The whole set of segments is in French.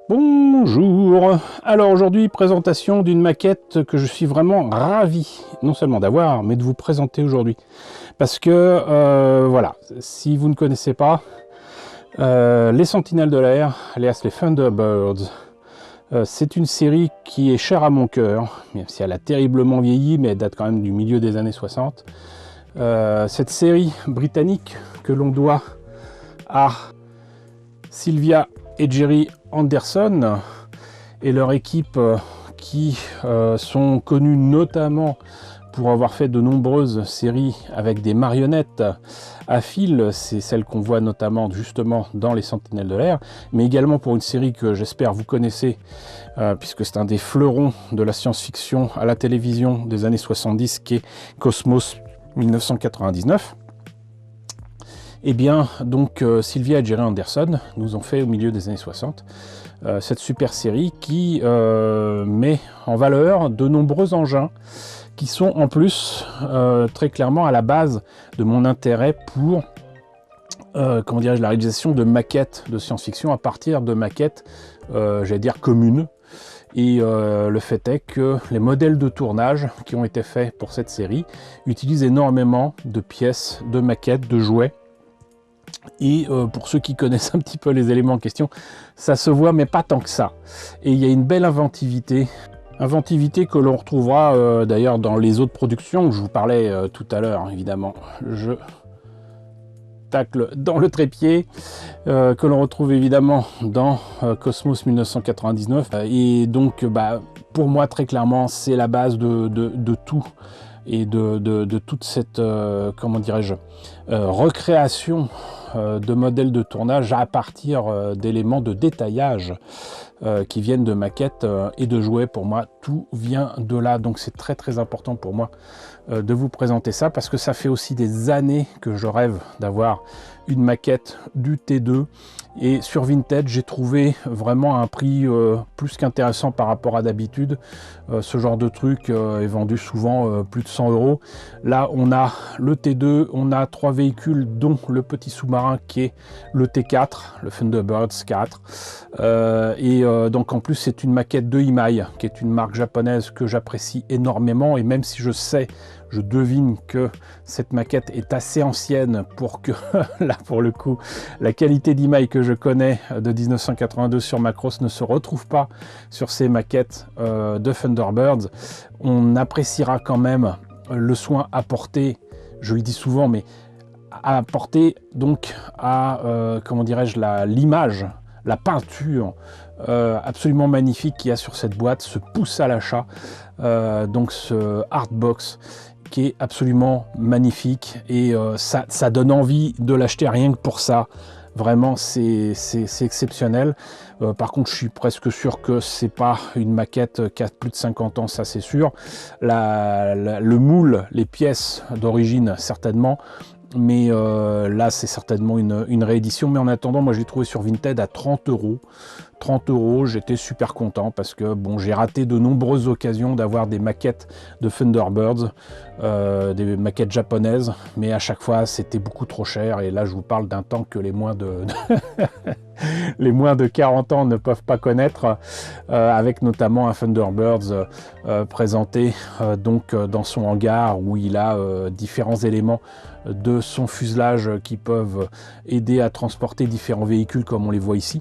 Bonjour. Alors aujourd'hui, présentation d'une maquette que je suis vraiment ravi, non seulement d'avoir, mais de vous présenter aujourd'hui. Parce que, voilà, si vous ne connaissez pas, les Sentinelles de l'air, alias les Thunderbirds, c'est une série qui est chère à mon cœur, même si elle a terriblement vieilli, mais elle date quand même du milieu des années 60. Cette série britannique que l'on doit à Sylvia et Gerry Anderson et leur équipe qui sont connus notamment pour avoir fait de nombreuses séries avec des marionnettes à fil, c'est celle qu'on voit notamment justement dans les Sentinelles de l'air, mais également pour une série que j'espère vous connaissez, puisque c'est un des fleurons de la science-fiction à la télévision des années 70, qui est Cosmos 1999. Eh bien, donc, Sylvia et Gerry Anderson nous ont fait au milieu des années 60 cette super série qui met en valeur de nombreux engins qui sont en plus très clairement à la base de mon intérêt pour comment dirais-je, la réalisation de maquettes de science-fiction à partir de maquettes, j'allais dire communes. Et le fait est que les modèles de tournage qui ont été faits pour cette série utilisent énormément de pièces, de maquettes, de jouets. Et pour ceux qui connaissent un petit peu les éléments en question, ça se voit, mais pas tant que ça. Et il y a une belle inventivité que l'on retrouvera d'ailleurs dans les autres productions que je vous parlais tout à l'heure, évidemment. Je tacle dans le trépied, que l'on retrouve évidemment dans Cosmos 1999. Et donc, pour moi, très clairement, c'est la base de tout. Et de toute cette, comment dirais-je, recréation de modèles de tournage à partir d'éléments de détaillage qui viennent de maquettes et de jouets. Pour moi, tout vient de là. Donc c'est très très important pour moi de vous présenter ça, parce que ça fait aussi des années que je rêve d'avoir une maquette du T2. Et sur Vinted, j'ai trouvé vraiment un prix plus qu'intéressant par rapport à d'habitude. Ce genre de truc est vendu souvent plus de 100 €. Là, on a le T2, on a 3 véhicules, dont le petit sous-marin qui est le T4, le Thunderbirds 4. Donc en plus, c'est une maquette de Imai, qui est une marque japonaise que j'apprécie énormément. Et même si je devine que cette maquette est assez ancienne pour que, là pour le coup, la qualité d'Imai que je connais de 1982 sur Macross ne se retrouve pas sur ces maquettes de Thunderbirds, on appréciera quand même le soin apporté, je le dis souvent, mais apporté donc à, comment dirais-je, l'image, la peinture absolument magnifique qu'il y a sur cette boîte, ce pouce à l'achat, donc ce Artbox, qui est absolument magnifique, et ça donne envie de l'acheter rien que pour ça. Vraiment, c'est exceptionnel. Par contre, je suis presque sûr que c'est pas une maquette qui a plus de 50 ans, ça c'est sûr. Le moule, les pièces d'origine, certainement. Mais là, c'est certainement une réédition. Mais en attendant, moi, je l'ai trouvé sur Vinted à 30 €. 30 €, j'étais super content parce que bon, j'ai raté de nombreuses occasions d'avoir des maquettes de Thunderbirds, des maquettes japonaises, mais à chaque fois c'était beaucoup trop cher. Et là, je vous parle d'un temps que les moins de 40 ans ne peuvent pas connaître, avec notamment un Thunderbirds présenté donc dans son hangar, où il a différents éléments de son fuselage qui peuvent aider à transporter différents véhicules comme on les voit ici.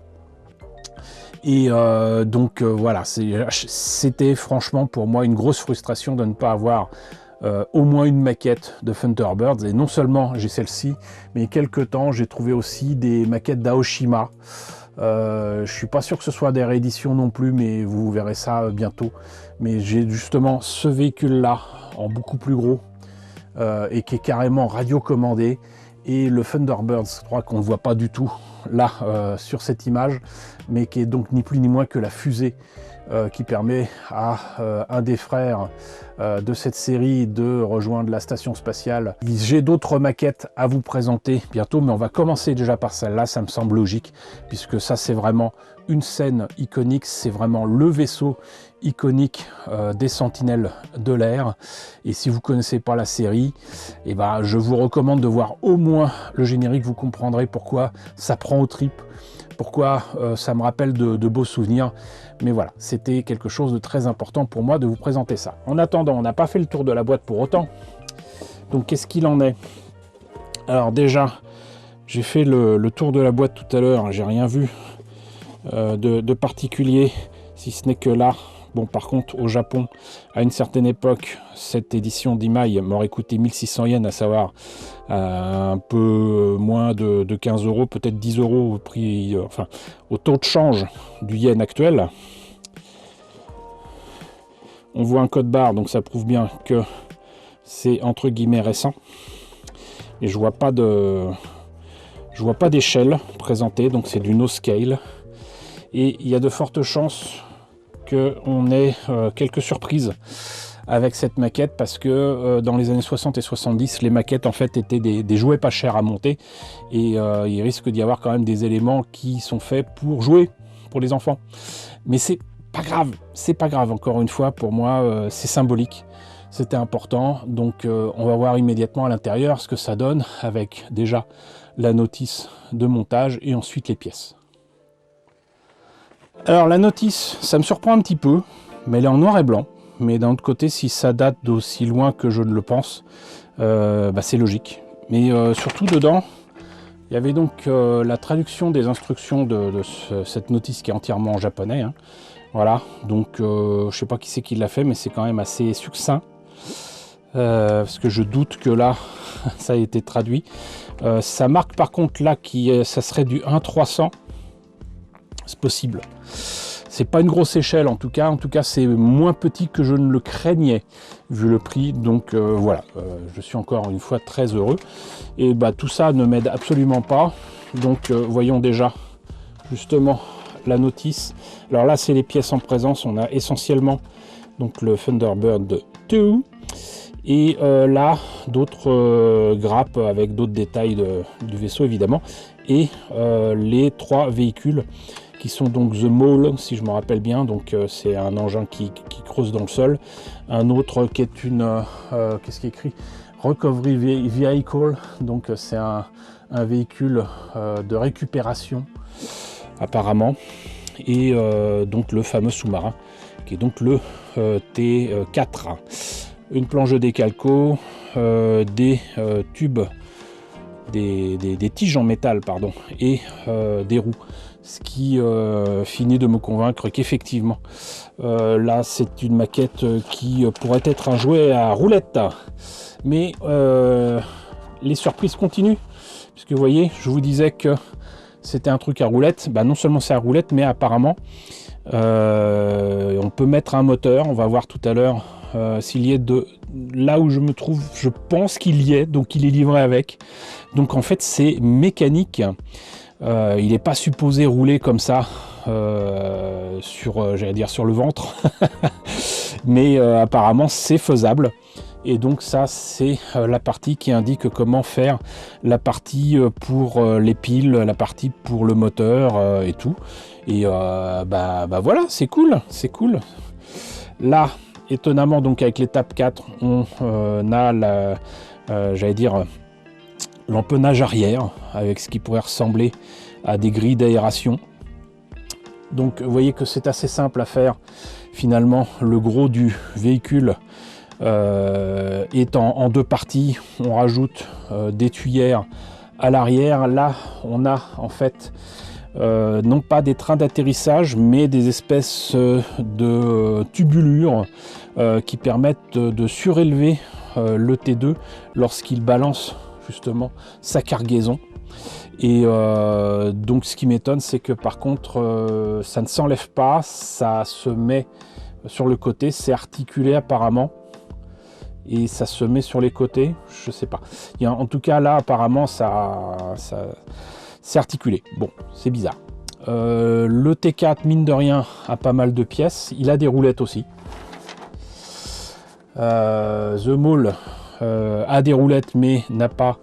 Et voilà, c'était franchement pour moi une grosse frustration de ne pas avoir au moins une maquette de Thunderbirds. Et non seulement j'ai celle-ci, mais il y a quelques temps j'ai trouvé aussi des maquettes d'Aoshima. Je suis pas sûr que ce soit des rééditions non plus, mais vous verrez ça bientôt. Mais j'ai justement ce véhicule là en beaucoup plus gros, et qui est carrément radiocommandé, et le Thunderbirds 3 qu'on ne voit pas du tout là sur cette image, mais qui est donc ni plus ni moins que la fusée qui permet à un des frères de cette série de rejoindre la station spatiale. J'ai d'autres maquettes à vous présenter bientôt, mais on va commencer déjà par celle-là, ça me semble logique, puisque ça c'est vraiment une scène iconique, c'est vraiment le vaisseau iconique des Sentinelles de l'air. Et si vous connaissez pas la série, je vous recommande de voir au moins le générique, vous comprendrez pourquoi ça prend aux tripes. pourquoi ça me rappelle de beaux souvenirs. Mais voilà, c'était quelque chose de très important pour moi de vous présenter ça. En attendant, on n'a pas fait le tour de la boîte pour autant. Donc qu'est-ce qu'il en est? Alors déjà, j'ai fait le tour de la boîte tout à l'heure, j'ai rien vu de particulier, si ce n'est que là. Bon, par contre, au Japon, à une certaine époque, cette édition d'Imai m'aurait coûté 1600 yens, à savoir un peu moins de 15 euros, peut-être 10 euros au prix, enfin, au taux de change du yen actuel. On voit un code barre, donc ça prouve bien que c'est entre guillemets récent. Et je vois pas d'échelle présentée, donc c'est du no scale. Et il y a de fortes chances qu'on ait quelques surprises avec cette maquette, parce que dans les années 60 et 70, les maquettes en fait étaient des jouets pas chers à monter, et il risque d'y avoir quand même des éléments qui sont faits pour jouer pour les enfants. Mais c'est pas grave, encore une fois, pour moi c'est symbolique, c'était important. Donc on va voir immédiatement à l'intérieur ce que ça donne, avec déjà la notice de montage et ensuite les pièces. Alors la notice, ça me surprend un petit peu, mais elle est en noir et blanc. Mais d'un autre côté, si ça date d'aussi loin que je ne le pense, c'est logique. Mais surtout dedans, il y avait donc la traduction des instructions de cette notice qui est entièrement en japonais. Hein. Voilà, donc je ne sais pas qui c'est qui l'a fait, mais c'est quand même assez succinct. Parce que je doute que là, ça a été traduit. Ça marque par contre là, ça serait du 1-300. C'est possible. C'est pas une grosse échelle en tout cas c'est moins petit que je ne le craignais vu le prix. Donc voilà, je suis encore une fois très heureux. Et tout ça ne m'aide absolument pas. Donc voyons déjà justement la notice. Alors là c'est les pièces en présence. On a essentiellement donc le Thunderbird 2 et là d'autres grappes avec d'autres détails du vaisseau évidemment, et les 3 véhicules qui sont donc The Maul, si je me rappelle bien. Donc c'est un engin qui creuse dans le sol. Un autre qui est une qu'est-ce qui est écrit, Recovery Vehicle, donc c'est un véhicule de récupération apparemment, et donc le fameux sous-marin qui est donc le T4. Une planche de décalco, des tubes, des tiges en métal pardon, et des roues. Ce qui finit de me convaincre qu'effectivement, là c'est une maquette qui pourrait être un jouet à roulette. Mais les surprises continuent, puisque vous voyez, je vous disais que c'était un truc à roulette. Non seulement c'est à roulette, mais apparemment on peut mettre un moteur. On va voir tout à l'heure s'il y est là où je me trouve. Je pense qu'il y est, donc il est livré avec. Donc en fait c'est mécanique. Il n'est pas supposé rouler comme ça j'allais dire sur le ventre, mais apparemment c'est faisable. Et donc ça c'est la partie qui indique comment faire la partie pour les piles, la partie pour le moteur et tout. Et voilà, c'est cool. Là, étonnamment, donc avec l'étape 4, on a j'allais dire l'empennage arrière avec ce qui pourrait ressembler à des grilles d'aération. Donc vous voyez que c'est assez simple à faire. Finalement, le gros du véhicule est en 2 parties. On rajoute des tuyères à l'arrière. Là on a en fait non pas des trains d'atterrissage, mais des espèces de tubulures qui permettent de surélever le T2 lorsqu'il balance justement sa cargaison. Et donc ce qui m'étonne, c'est que par contre ça ne s'enlève pas, ça se met sur le côté, c'est articulé apparemment, et ça se met sur les côtés, je sais pas. En tout cas là apparemment ça c'est articulé. Bon, c'est bizarre. Le T4 mine de rien a pas mal de pièces, il a des roulettes aussi. The Maul a des roulettes mais n'a pas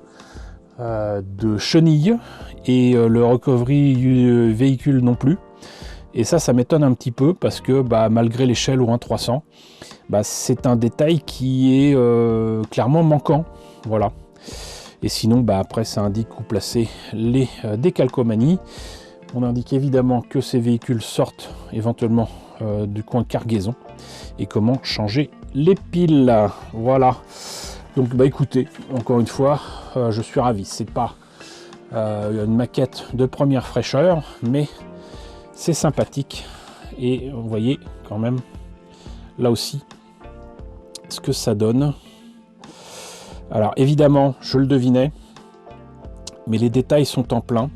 de chenilles, et le Recovery véhicule non plus. Et ça m'étonne un petit peu, parce que malgré l'échelle au 1-300, c'est un détail qui est clairement manquant. Voilà. Et sinon après ça indique où placer les décalcomanies. On indique évidemment que ces véhicules sortent éventuellement du coin de cargaison et comment changer les piles. Voilà. Donc bah écoutez, encore une fois, je suis ravi. C'est pas une maquette de première fraîcheur, mais c'est sympathique. Et vous voyez quand même là aussi ce que ça donne. Alors évidemment, je le devinais, mais les détails sont en plein.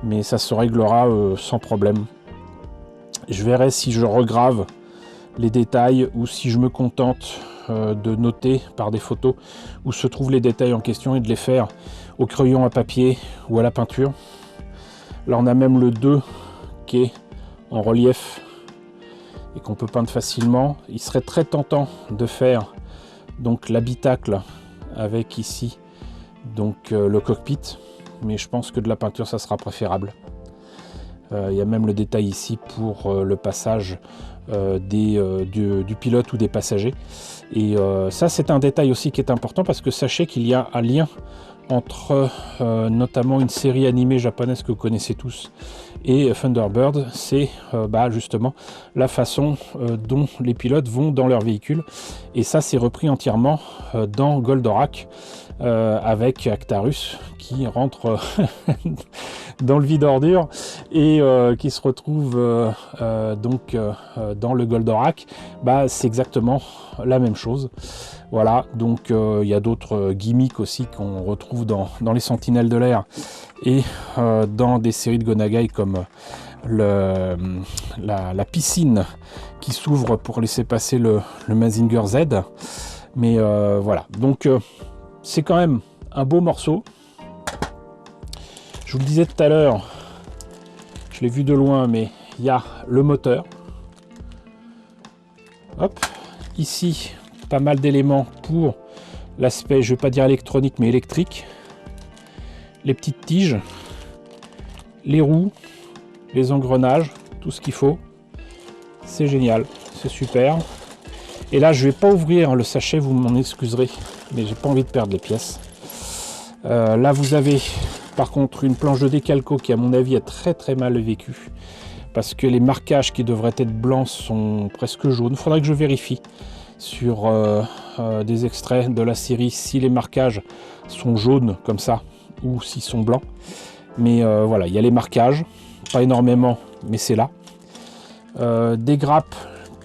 Mais ça se réglera sans problème. Je verrai si je regrave les détails ou si je me contente de noter par des photos où se trouvent les détails en question et de les faire au crayon à papier ou à la peinture. Là on a même le 2 qui est en relief et qu'on peut peindre facilement. Il serait très tentant de faire donc l'habitacle avec ici donc le cockpit, mais je pense que de la peinture ça sera préférable. Il y a même le détail ici pour le passage du pilote ou des passagers, et ça c'est un détail aussi qui est important parce que sachez qu'il y a un lien entre notamment une série animée japonaise que vous connaissez tous et Thunderbird. C'est justement la façon dont les pilotes vont dans leur véhicule, et ça c'est repris entièrement dans Goldorak avec Actarus qui rentre dans le vide ordure et qui se retrouve dans le Goldorak. C'est exactement la même chose. Voilà, donc il y a d'autres gimmicks aussi qu'on retrouve dans les Sentinelles de l'air et dans des séries de Go Nagai comme la piscine qui s'ouvre pour laisser passer le Mazinger Z. Mais voilà, donc c'est quand même un beau morceau. Je vous le disais tout à l'heure, je l'ai vu de loin, mais il y a le moteur. Hop, ici, pas mal d'éléments pour l'aspect, je ne vais pas dire électronique, mais électrique. Les petites tiges, les roues, les engrenages, tout ce qu'il faut. C'est génial, c'est super. Et là, je ne vais pas ouvrir le sachet, vous m'en excuserez, mais j'ai pas envie de perdre les pièces. Là, vous avez par contre une planche de décalco qui, à mon avis, est très très mal vécue, parce que les marquages qui devraient être blancs sont presque jaunes. Il faudrait que je vérifie sur des extraits de la série si les marquages sont jaunes comme ça ou s'ils sont blancs. Mais voilà, il y a les marquages, pas énormément, mais c'est là. Des grappes,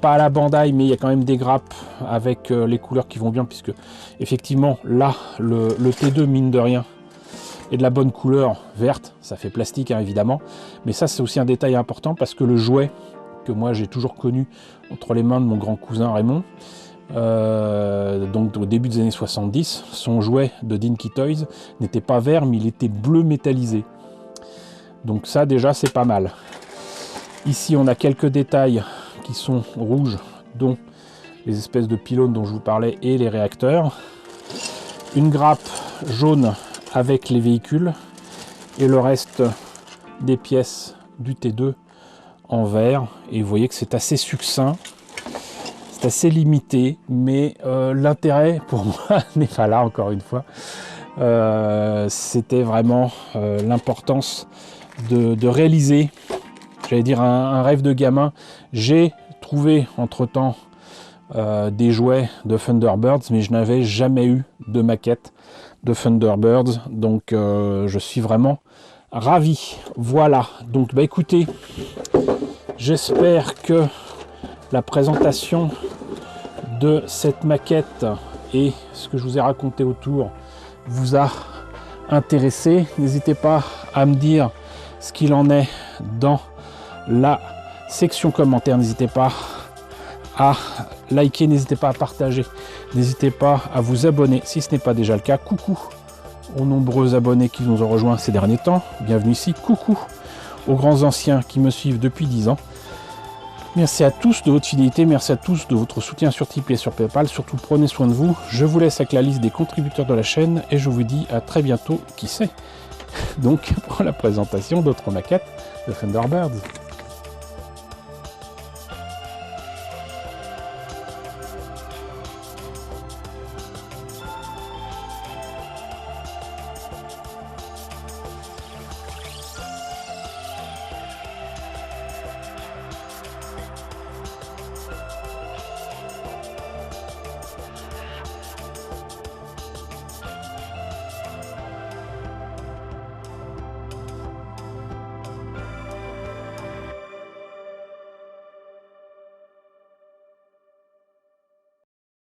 pas à la Bandai, mais il y a quand même des grappes avec les couleurs qui vont bien, puisque effectivement là le T2, mine de rien, est de la bonne couleur verte. Ça fait plastique hein, évidemment, mais ça c'est aussi un détail important, parce que le jouet que moi j'ai toujours connu entre les mains de mon grand cousin Raymond, donc au début des années 70, son jouet de Dinky Toys n'était pas vert, mais il était bleu métallisé. Donc ça déjà c'est pas mal. Ici on a quelques détails qui sont rouges, dont les espèces de pylônes dont je vous parlais et les réacteurs. Une grappe jaune avec les véhicules et le reste des pièces du T2 en vert. Et vous voyez que c'est assez succinct, c'est assez limité, mais l'intérêt pour moi n'est pas là, encore une fois. C'était vraiment l'importance de réaliser, j'allais dire un rêve de gamin. J'ai trouvé entre temps des jouets de Thunderbirds, mais je n'avais jamais eu de maquette de Thunderbirds, donc je suis vraiment ravi. Voilà, donc écoutez, j'espère que la présentation de cette maquette et ce que je vous ai raconté autour vous a intéressé. N'hésitez pas à me dire ce qu'il en est dans la section commentaires. N'hésitez pas à liker, n'hésitez pas à partager, n'hésitez pas à vous abonner si ce n'est pas déjà le cas. Coucou aux nombreux abonnés qui nous ont rejoints ces derniers temps, bienvenue ici. Coucou aux grands anciens qui me suivent depuis 10 ans. Merci à tous de votre fidélité, merci à tous de votre soutien sur Tipeee et sur Paypal. Surtout prenez soin de vous. Je vous laisse avec la liste des contributeurs de la chaîne et je vous dis à très bientôt, qui sait, donc pour la présentation d'autres maquettes de Thunderbirds.